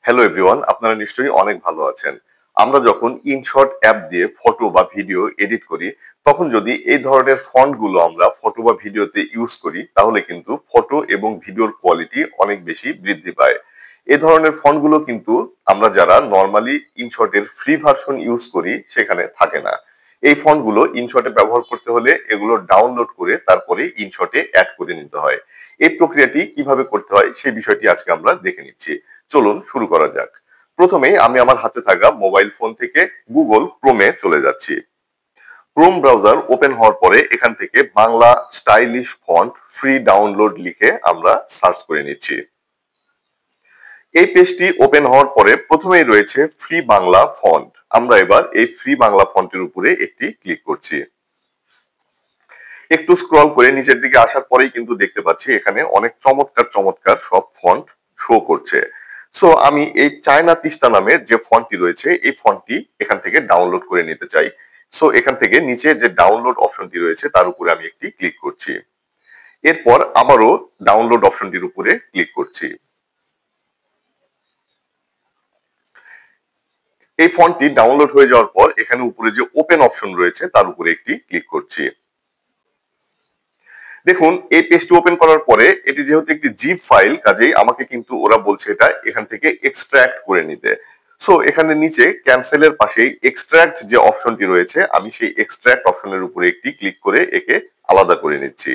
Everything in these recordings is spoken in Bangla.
হ্যালো এভরিওয়ান, আপনারা নিশ্চয়ই অনেক ভালো আছেন। আমরা যখন ইনশট অ্যাপ দিয়ে ফটো বা ভিডিও এডিট করি, তখন যদি এই ধরনের ফন্টগুলো আমরা ফটো বা ভিডিওতে ইউজ করি, তাহলে কিন্তু ফটো এবং ভিডিওর কোয়ালিটি অনেক বেশি বৃদ্ধি পায়। এ ধরনের ফন্টগুলো কিন্তু আমরা যারা নর্মালি ইনশটের ফ্রি ভার্সন ইউজ করি সেখানে থাকে না। এই ফন্টগুলো ইনশটে ব্যবহার করতে হলে এগুলো ডাউনলোড করে তারপরে ইনশটে অ্যাড করে নিতে হয়। এই প্রক্রিয়াটি কিভাবে করতে হয় সেই বিষয়টি আজকে আমরা দেখে নিচ্ছি। চলুন শুরু করা যাক। প্রথমেই আমি আমার হাতে থাকা মোবাইল ফোন থেকে গুগল ক্রোমে চলে যাচ্ছি। ক্রোম ব্রাউজার ওপেন হওয়ার পরে এখান থেকে Bangla stylish font free download লিখে আমরা সার্চ করে নিচ্ছি। এই পেজটি ওপেন হওয়ার পরে প্রথমেই রয়েছে ফ্রি বাংলা ফন্ট। আমরা এবার এই ফ্রি বাংলা ফন্টের উপরে একটি ক্লিক করছি। একটু স্ক্রল করে নিচের দিকে আসার পরেই কিন্তু দেখতে পাচ্ছি এখানে অনেক চমৎকার চমৎকার সব ফন্ট শো করছে। সো আমি এই চায়না তিস্তা নামের যে ফন্টটি রয়েছে এই ফন্টটি এখান থেকে ডাউনলোড করে নিতে চাই। সো এখান থেকে নিচে যে ডাউনলোড অপশনটি রয়েছে তার উপরে আমি একটি ক্লিক করছি। এরপর আবারও ডাউনলোড অপশনটির উপরে ক্লিক করছি। এই ফন্টটি ডাউনলোড হয়ে যাওয়ার পর এখানে উপরে যে ওপেন অপশন রয়েছে তার উপরে একটি ক্লিক করছি। দেখুন এই পেজটি ওপেন করার পরে এটি যেহেতু একটি জিপ ফাইল, কাজেই আমাকে কিন্তু ওরা বলছে এটা এখান থেকে এক্সট্রাক্ট করে নিতে। সো এখানে নিচে ক্যান্সেলের পাশেই এক্সট্রাক্ট যে অপশনটি রয়েছে আমি সেই এক্সট্রাক্ট অপশনের উপরে একটি ক্লিক করে একে আলাদা করে নিচ্ছি।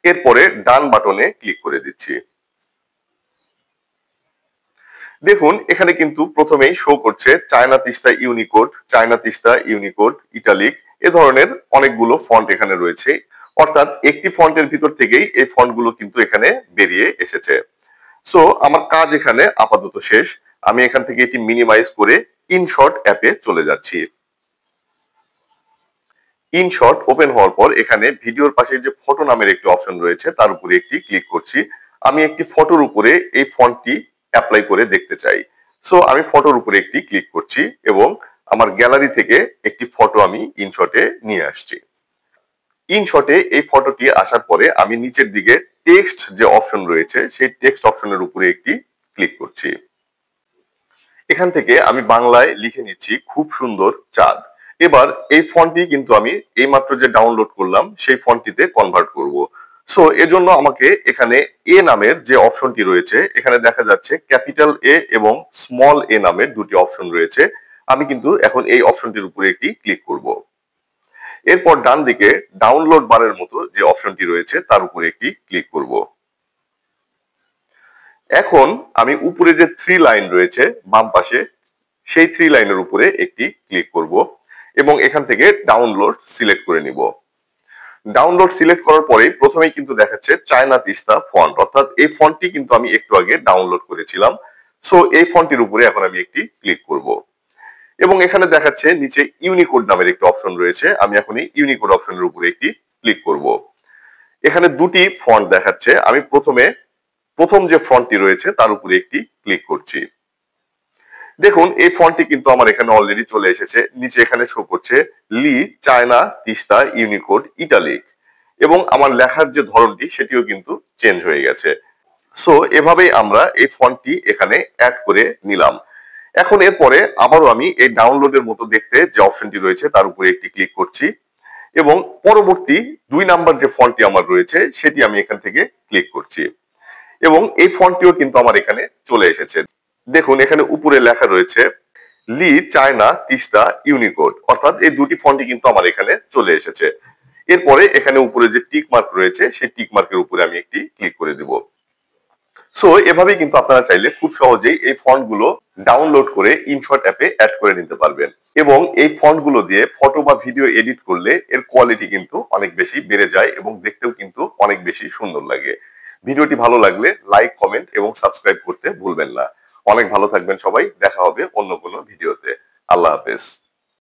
এরপরে ডান বাটনে ক্লিক করে দিচ্ছি। দেখুন এখানে কিন্তু প্রথমেই শো করছে China Tista Unicode, China Tista Unicode italic, এ ধরনের অনেকগুলো ফন্ট এখানে রয়েছে। অর্থাৎ একটি ফন্টের ভিতর থেকেই এই ফন্টগুলো কিন্তু এখানে বেরিয়ে এসেছে। সো আমার কাজ এখানে আপাতত শেষ। আমি এখান থেকে এটি মিনিমাইজ করে ইনশট অ্যাপে চলে যাচ্ছি। ইনশট ওপেন হওয়ার পর এখানে ভিডিওর পাশে যে ফটো নামের একটি অপশন রয়েছে তার উপরে একটি ক্লিক করছি। আমি একটি ফটোর উপরে এই ফন্টটি অ্যাপ্লাই করে দেখতে চাই। সো আমি ফটোর উপরে একটি ক্লিক করছি এবং আমার গ্যালারি থেকে একটি ফটো আমি ইনশটে নিয়ে আসছি। ইনশটে এই ফটোটি আসার পরে আমি নিচের দিকে টেক্সট যে অপশন রয়েছে সেই টেক্সট অপশনের উপরে একটি ক্লিক করছি। এখান থেকে আমি বাংলায় লিখে নিচ্ছি খুব সুন্দর চাঁদ। এবার এই ফন্টটি কিন্তু আমি এইমাত্র যে ডাউনলোড করলাম সেই ফন্টটিতে কনভার্ট করব। সো এজন্য আমাকে এখানে এ নামের যে অপশনটি রয়েছে এখানে দেখা যাচ্ছে ক্যাপিটাল এ এবং স্মল এ নামের দুটি অপশন রয়েছে। আমি কিন্তু এখন এই অপশনটির উপরে একটি ক্লিক করব। এরপর ডান দিকে ডাউনলোড বারের মতো যে অপশনটি রয়েছে তার উপরে একটি ক্লিক করব। এখন আমি উপরে যে থ্রি লাইন রয়েছে বাম পাশে সেই থ্রি লাইনের উপরে একটি ক্লিক করব এবং এখান থেকে ডাউনলোড সিলেক্ট করে নিব। ডাউনলোড সিলেক্ট করার পরেই প্রথমেই কিন্তু দেখাচ্ছে চায়না তিস্তা ফন্ট, অর্থাৎ এই ফন্টটি কিন্তু আমি একটু আগে ডাউনলোড করেছিলাম। সো এই ফন্টটির উপরে এখন আমি একটি ক্লিক করব এবং এখানে দেখাচ্ছে নিচে ইউনিকোড নামের একটি অপশন রয়েছে। আমি এখন এই ইউনিকোড অপশনের উপরে একটি ক্লিক করব। এখানে দুটি ফন্ট দেখাচ্ছে। আমি প্রথম যে ফন্টটি রয়েছে তার উপরে একটি ক্লিক করছি। দেখুন এই ফন্টটি কিন্তু আমার এখানে অলরেডি চলে এসেছে। নিচে এখানে শো করছে লি চায়না তিস্তা ইউনিকোড ইটালিক এবং আমার লেখার যে ধরনটি সেটিও কিন্তু চেঞ্জ হয়ে গেছে। সো এভাবেই আমরা এই ফন্টটি এখানে অ্যাড করে নিলাম। এখন এরপরে আবারও আমি এই ডাউনলোডের মতো দেখতে যে অপশনটি রয়েছে তার উপরে একটি ক্লিক করছি এবং পরবর্তী ২ নাম্বার যে ফন্টটি আমার রয়েছে সেটি আমি এখান থেকে ক্লিক করছি এবং এই ফন্টটিও কিন্তু আমার এখানে চলে এসেছে। দেখুন এখানে উপরে লেখা রয়েছে লি চায়না তিস্তা ইউনিকোড, অর্থাৎ এই দুটি ফন্টই কিন্তু আমার এখানে চলে এসেছে। এরপরে এখানে উপরে যে টিক মার্ক রয়েছে সেই টিক মার্কের উপরে আমি একটি ক্লিক করে দিব। সো এভাবেই কিন্তু আপনারা চাইলে খুব সহজেই এই ফন্টগুলো ডাউনলোড করে ইনশট অ্যাপে অ্যাড করে নিতে পারবেন এবং এই ফন্টগুলো দিয়ে ফটো বা ভিডিও এডিট করলে এর কোয়ালিটি কিন্তু অনেক বেশি বেড়ে যায় এবং দেখতেও কিন্তু অনেক বেশি সুন্দর লাগে। ভিডিওটি ভালো লাগলে লাইক, কমেন্ট এবং সাবস্ক্রাইব করতে ভুলবেন না। অনেক ভালো থাকবেন সবাই, দেখা হবে অন্য কোনো ভিডিওতে। আল্লাহ হাফেজ।